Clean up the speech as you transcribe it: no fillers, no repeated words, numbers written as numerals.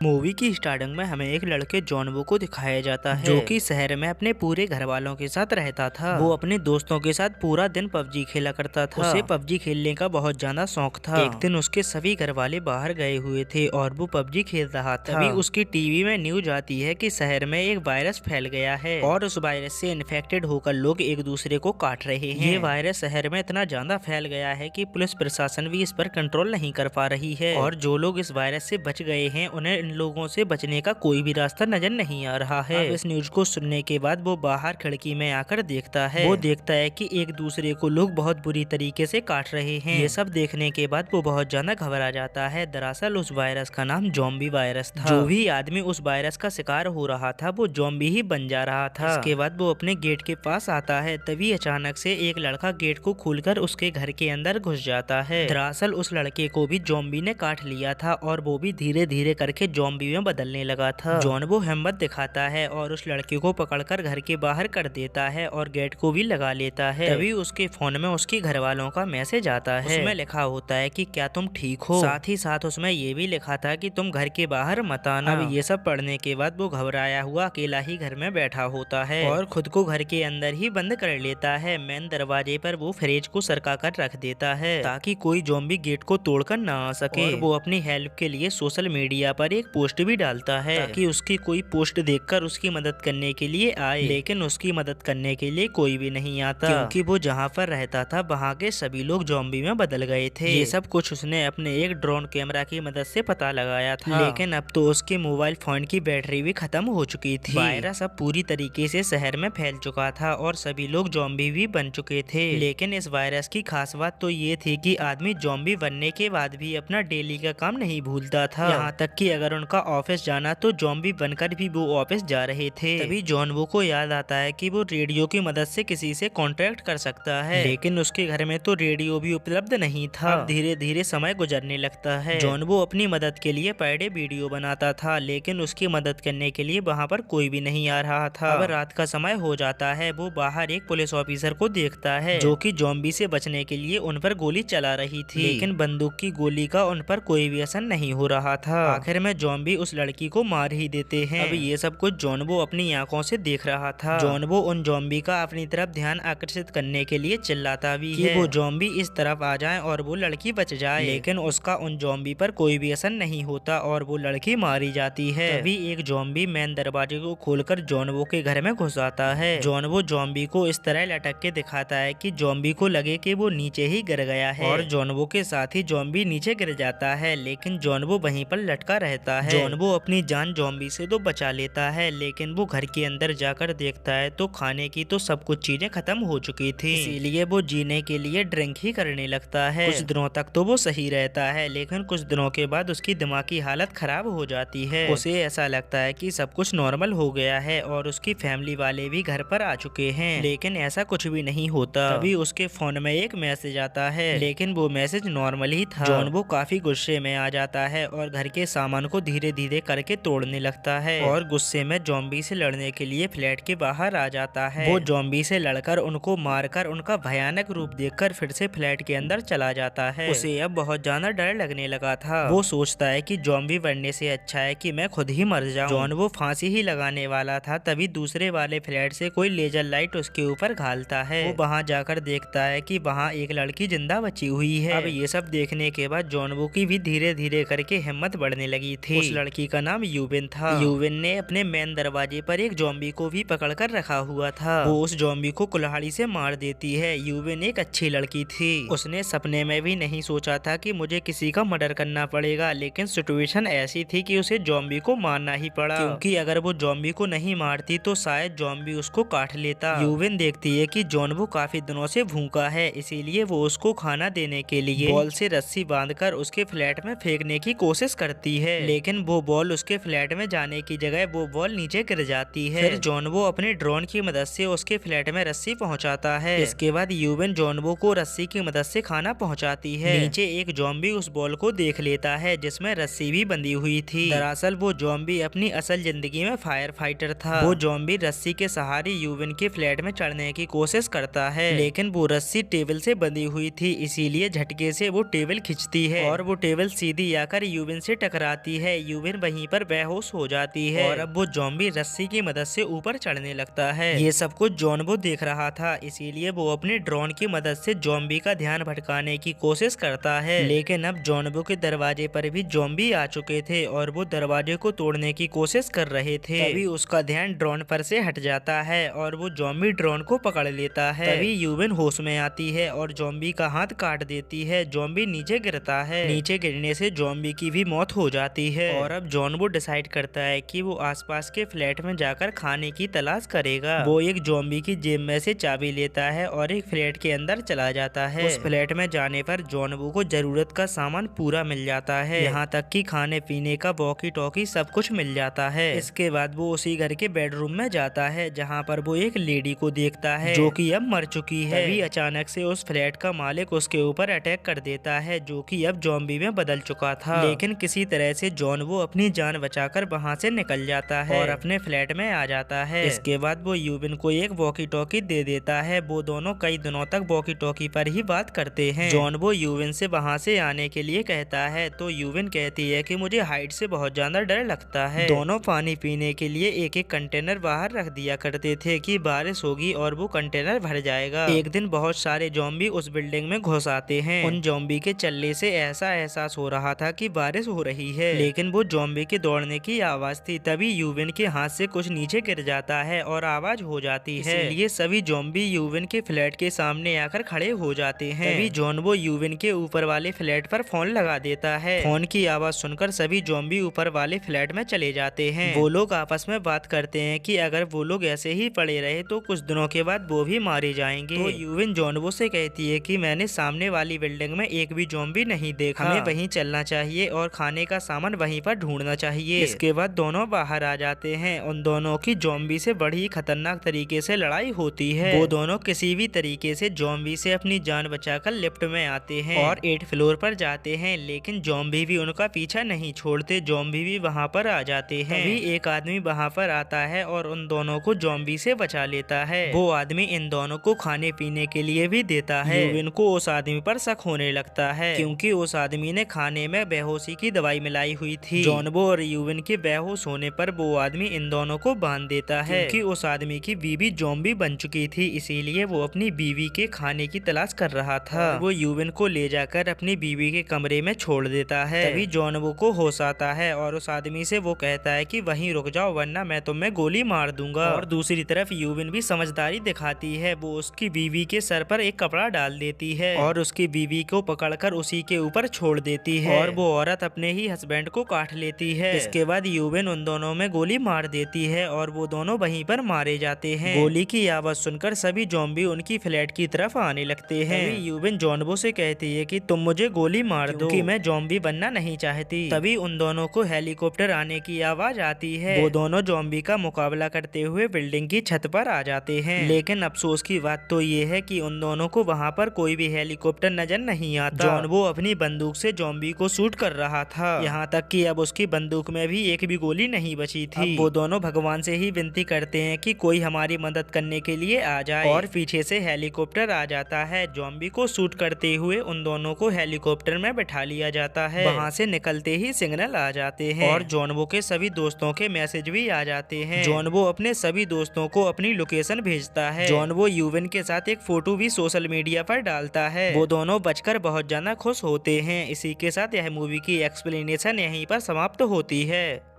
Movie की starting में हमें एक लड़के जॉन वो को दिखाया जाता है जो कि शहर में अपने पूरे घर वालों के साथ रहता था। वो अपने दोस्तों के साथ पूरा दिन पबजी खेला करता था। उसे पबजी खेलने का बहुत ज्यादा शौक था। एक दिन उसके सभी घर वाले बाहर गए हुए थे और वो पबजी खेल रहा था। तभी उसकी टीवी में न्यूज आती है कि शहर में एक वायरस फैल गया है और उस वायरस से इन्फेक्टेड होकर लोग एक दूसरे को काट रहे हैं। ये वायरस शहर में इतना ज्यादा फैल गया है कि पुलिस प्रशासन भी इस पर कंट्रोल नहीं कर पा रही है और जो लोग इस वायरस से बच गए हैं उन्हें इन लोगों से बचने का कोई भी रास्ता नजर नहीं आ रहा है। अब इस न्यूज को सुनने के बाद वो बाहर खिड़की में आकर देखता है। वो देखता है कि एक दूसरे को लोग बहुत बुरी तरीके से काट रहे हैं। ये सब देखने के बाद वो बहुत ज्यादा घबरा जाता है। दरअसल उस वायरस का नाम ज़ॉम्बी वायरस था। जो भी आदमी उस वायरस का शिकार हो रहा था वो ज़ॉम्बी ही बन जा रहा था। इसके बाद वो अपने गेट के पास आता है। तभी अचानक से एक लड़का गेट को खोलकर उसके घर के अंदर घुस जाता है। दरअसल उस लड़के को भी ज़ॉम्बी ने काट लिया था और वो भी धीरे धीरे करके ज़ॉम्बी में बदलने लगा था। जॉन वो हिम्मत दिखाता है और उस लड़के को पकड़कर घर के बाहर कर देता है और गेट को भी लगा लेता है। तभी उसके फोन में उसके घर वालों का मैसेज आता है। उसमें लिखा होता है कि क्या तुम ठीक हो। साथ ही साथ उसमें ये भी लिखा था कि तुम घर के बाहर मत आना। अब ये सब पढ़ने के बाद वो घबराया हुआ अकेला ही घर में बैठा होता है और खुद को घर के अंदर ही बंद कर लेता है। मेन दरवाजे पर वो फ्रिज को सरका कर रख देता है ताकि कोई ज़ॉम्बी गेट को तोड़कर ना आ सके। और वो अपनी हेल्प के लिए सोशल मीडिया पर एक पोस्ट भी डालता है ताकि उसकी कोई पोस्ट देखकर उसकी मदद करने के लिए आए। लेकिन उसकी मदद करने के लिए कोई भी नहीं आता क्योंकि वो जहाँ पर रहता था वहाँ के सभी लोग ज़ॉम्बी में बदल गए थे। ये सब कुछ उसने अपने एक ड्रोन कैमरा की मदद से पता लगाया था। लेकिन अब तो उसके मोबाइल फोन की बैटरी भी खत्म हो चुकी थी। वायरस अब पूरी तरीके से शहर में फैल चुका था और सभी लोग ज़ॉम्बी भी बन चुके थे। लेकिन इस वायरस की खास बात तो ये थी कि आदमी ज़ॉम्बी बनने के बाद भी अपना डेली का काम नहीं भूलता था। यहाँ तक कि अगर उनका ऑफिस जाना तो ज़ॉम्बी बनकर भी वो ऑफिस जा रहे थे। तभी जॉन वो को याद आता है कि वो रेडियो की मदद से किसी से कांटेक्ट कर सकता है। लेकिन उसके घर में तो रेडियो भी उपलब्ध नहीं था। अब धीरे धीरे समय गुजरने लगता है। जॉन वो अपनी मदद के लिए पर डे वीडियो बनाता था लेकिन उसकी मदद करने के लिए वहाँ पर कोई भी नहीं आ रहा था। अब रात का समय हो जाता है। वो बाहर एक पुलिस ऑफिसर को देखता है जो कि ज़ॉम्बी से बचने के लिए उन पर गोली चला रही थी। लेकिन बंदूक की गोली का उन पर कोई भी असर नहीं हो रहा था। आखिर में ज़ॉम्बी उस लड़की को मार ही देते हैं। अब ये सब कुछ जॉन वो अपनी आंखों से देख रहा था। जॉन वो उन ज़ॉम्बी का अपनी तरफ ध्यान आकर्षित करने के लिए चिल्लाता भी है कि वो ज़ॉम्बी इस तरफ आ जाए और वो लड़की बच जाए। लेकिन उसका उन ज़ॉम्बी पर कोई भी असर नहीं होता और वो लड़की मारी जाती है। तभी एक ज़ॉम्बी मेन दरवाजे को खोलकर जॉन वो के घर में घुस आता है। जॉन वो ज़ॉम्बी को इस तरह लटक के दिखाता है कि ज़ॉम्बी को लगे कि वो नीचे ही गिर गया है और जॉन वो के साथ ही ज़ॉम्बी नीचे गिर जाता है। लेकिन जॉन वो वहीं पर लटका रहता है। जॉन वो अपनी जान ज़ॉम्बी से तो बचा लेता है लेकिन वो घर के अंदर जाकर देखता है तो खाने की तो सब कुछ चीजें खत्म हो चुकी थी। इसीलिए वो जीने के लिए ड्रिंक ही करने लगता है। कुछ दिनों तक तो वो सही रहता है लेकिन कुछ दिनों के बाद उसकी दिमागी हालत खराब हो जाती है। उसे ऐसा लगता है कि सब कुछ नॉर्मल हो गया है और उसकी फैमिली वाले भी घर पर आ चुके हैं। लेकिन ऐसा कुछ भी नहीं होता। तभी उसके फोन में एक मैसेज आता है लेकिन वो मैसेज नॉर्मल ही था। जॉन वो काफी गुस्से में आ जाता है और घर के सामान को धीरे धीरे करके तोड़ने लगता है और गुस्से में ज़ॉम्बी से लड़ने के लिए फ्लैट के बाहर आ जाता है। वो ज़ॉम्बी से लड़कर उनको मारकर उनका भयानक रूप देखकर फिर से फ्लैट के अंदर चला जाता है। उसे अब बहुत ज्यादा डर लगने लगा था। वो सोचता है कि ज़ॉम्बी बनने से अच्छा है कि मैं खुद ही मर जाऊं। जॉन वो फांसी ही लगाने वाला था तभी दूसरे वाले फ्लैट से कोई लेजर लाइट उसके ऊपर घालता है। वो वहाँ जाकर देखता है कि वहाँ एक लड़की जिंदा बची हुई है। अब ये सब देखने के बाद जॉन वो की भी धीरे धीरे करके हिम्मत बढ़ने लगी थी। उस लड़की का नाम यूविन था। यूविन ने अपने मेन दरवाजे पर एक ज़ॉम्बी को भी पकड़कर रखा हुआ था। वो उस ज़ॉम्बी को कुल्हाड़ी से मार देती है। यूविन एक अच्छी लड़की थी। उसने सपने में भी नहीं सोचा था कि मुझे किसी का मर्डर करना पड़ेगा लेकिन सिचुएशन ऐसी थी कि उसे ज़ॉम्बी को मारना ही पड़ा क्योंकि अगर वो ज़ॉम्बी को नहीं मारती तो शायद ज़ॉम्बी उसको काट लेता। यूविन देखती है कि जॉन वो काफी दिनों से भूखा है इसीलिए वो उसको खाना देने के लिए बॉल से रस्सी बांधकर उसके फ्लैट में फेंकने की कोशिश करती है। लेकिन वो बॉल उसके फ्लैट में जाने की जगह वो बॉल नीचे गिर जाती है। फिर जॉन वो अपने ड्रोन की मदद से उसके फ्लैट में रस्सी पहुंचाता है। इसके बाद यूविन जॉन वो को रस्सी की मदद से खाना पहुंचाती है। नीचे एक ज़ॉम्बी उस बॉल को देख लेता है जिसमें रस्सी भी बंधी हुई थी। दरअसल वो ज़ॉम्बी अपनी असल जिंदगी में फायर फाइटर था। वो ज़ॉम्बी रस्सी के सहारे यूविन के फ्लैट में चढ़ने की कोशिश करता है लेकिन वो रस्सी टेबल से बंधी हुई थी इसीलिए झटके से वो टेबल खिंचती है और वो टेबल सीधी आकर यूविन से टकराती है। है यूविन वहीं पर बेहोश हो जाती है और अब वो ज़ॉम्बी रस्सी की मदद से ऊपर चढ़ने लगता है। ये सब कुछ जॉनबो देख रहा था, इसीलिए वो अपने ड्रोन की मदद से ज़ॉम्बी का ध्यान भटकाने की कोशिश करता है। लेकिन अब जॉनबो के दरवाजे पर भी ज़ॉम्बी आ चुके थे और वो दरवाजे को तोड़ने की कोशिश कर रहे थे। तभी उसका ध्यान ड्रोन पर से हट जाता है और वो ज़ॉम्बी ड्रोन को पकड़ लेता है। तभी यूविन होश में आती है और ज़ॉम्बी का हाथ काट देती है। ज़ॉम्बी नीचे गिरता है। नीचे गिरने से ज़ॉम्बी की भी मौत हो जाती है और अब जॉनबो डिसाइड करता है कि वो आसपास के फ्लैट में जाकर खाने की तलाश करेगा। वो एक ज़ॉम्बी की जेब में से चाबी लेता है और एक फ्लैट के अंदर चला जाता है। उस फ्लैट में जाने पर जॉनबो को जरूरत का सामान पूरा मिल जाता है, यहाँ तक कि खाने पीने का वॉकी टॉकी सब कुछ मिल जाता है। इसके बाद वो उसी घर के बेडरूम में जाता है जहाँ पर वो एक लेडी को देखता है जो कि अब मर चुकी है। तभी अचानक से उस फ्लैट का मालिक उसके ऊपर अटैक कर देता है जो कि अब ज़ॉम्बी में बदल चुका था। लेकिन किसी तरह से जॉनबो अपनी जान बचाकर वहाँ से निकल जाता है और अपने फ्लैट में आ जाता है। इसके बाद वो यूविन को एक वॉकी टॉकी दे देता है। वो दोनों कई दिनों तक वॉकी टॉकी पर ही बात करते हैं। जॉनबो यूविन से वहाँ से आने के लिए कहता है तो यूविन कहती है कि मुझे हाइट से बहुत ज्यादा डर लगता है। दोनों पानी पीने के लिए एक एक कंटेनर बाहर रख दिया करते थे कि बारिश होगी और वो कंटेनर भर जाएगा। एक दिन बहुत सारे ज़ॉम्बी उस बिल्डिंग में घुस आते हैं। उन ज़ॉम्बी के चलने से ऐसा एहसास हो रहा था कि बारिश हो रही है, लेकिन वो ज़ॉम्बी के दौड़ने की आवाज थी। तभी यूविन के हाथ से कुछ नीचे गिर जाता है और आवाज हो जाती है। इसलिए सभी ज़ॉम्बी यूविन के फ्लैट के सामने आकर खड़े हो जाते हैं। तभी जॉनबो यूविन के ऊपर वाले फ्लैट पर फोन लगा देता है। फोन की आवाज सुनकर सभी ज़ॉम्बी ऊपर वाले फ्लैट में चले जाते हैं। वो लोग आपस में बात करते हैं कि अगर वो लोग ऐसे ही पड़े रहे तो कुछ दिनों के बाद वो भी मारे जाएंगे। तो यूविन जॉनबो से कहती है कि मैंने सामने वाली बिल्डिंग में एक भी ज़ॉम्बी नहीं देखा, हमें वहीं चलना चाहिए और खाने का सामान वहीं पर ढूंढना चाहिए। इसके बाद दोनों बाहर आ जाते हैं। उन दोनों की ज़ॉम्बी से बड़ी खतरनाक तरीके से लड़ाई होती है। वो दोनों किसी भी तरीके से ज़ॉम्बी से अपनी जान बचाकर लिफ्ट में आते हैं और 8th फ्लोर पर जाते हैं, लेकिन ज़ॉम्बी भी उनका पीछा नहीं छोड़ते। ज़ॉम्बी भी वहाँ पर आ जाते हैं। तभी एक आदमी वहाँ पर आता है और उन दोनों को ज़ॉम्बी से बचा लेता है। वो आदमी इन दोनों को खाने पीने के लिए भी देता है। यूविन को उस आदमी पर शक होने लगता है क्योंकि उस आदमी ने खाने में बेहोशी की दवाई मिलाई हुई थी। जॉनबो और यूविन के बेहोश होने पर वो आदमी इन दोनों को बांध देता है क्योंकि उस आदमी की बीवी ज़ॉम्बी बन चुकी थी, इसीलिए वो अपनी बीवी के खाने की तलाश कर रहा था। वो यूविन को ले जाकर अपनी बीवी के कमरे में छोड़ देता है। तभी जॉनबो को होश आता है और उस आदमी से वो कहता है कि वहीं रुक जाओ वरना मैं तुम्हें गोली मार दूंगा। और दूसरी तरफ यूविन भी समझदारी दिखाती है। वो उसकी बीवी के सर पर एक कपड़ा डाल देती है और उसकी बीवी को पकड़कर उसी के ऊपर छोड़ देती है और वो औरत अपने ही हस्बैंड को काट लेती है। इसके बाद यूविन उन दोनों में गोली मार देती है और वो दोनों वहीं पर मारे जाते हैं। गोली की आवाज सुनकर सभी ज़ॉम्बी उनकी फ्लैट की तरफ आने लगते हैं। तभी यूविन जॉनबो से कहती है कि तुम मुझे गोली मार दो कि मैं ज़ॉम्बी बनना नहीं चाहती। तभी उन दोनों को हेलीकॉप्टर आने की आवाज आती है। वो दोनों ज़ॉम्बी का मुकाबला करते हुए बिल्डिंग की छत पर आ जाते हैं। लेकिन अफसोस की बात तो ये है कि उन दोनों को वहाँ पर कोई भी हेलीकॉप्टर नजर नहीं आता। जॉनबो अपनी बंदूक से ज़ॉम्बी को शूट कर रहा था, यहाँ तक कि अब उसकी बंदूक में भी एक भी गोली नहीं बची थी। अब वो दोनों भगवान से ही विनती करते हैं कि कोई हमारी मदद करने के लिए आ जाए और पीछे से हेलीकॉप्टर आ जाता है। ज़ॉम्बी को शूट करते हुए उन दोनों को हेलीकॉप्टर में बैठा लिया जाता है। वहाँ से निकलते ही सिग्नल आ जाते हैं और जॉनबो के सभी दोस्तों के मैसेज भी आ जाते हैं। जॉनबो अपने सभी दोस्तों को अपनी लोकेशन भेजता है। जॉनबो यूविन के साथ एक फोटो भी सोशल मीडिया पर डालता है। वो दोनों बचकर बहुत ज्यादा खुश होते हैं। इसी के साथ यह मूवी की एक्सप्लेनेशन यहीं पर समाप्त होती है।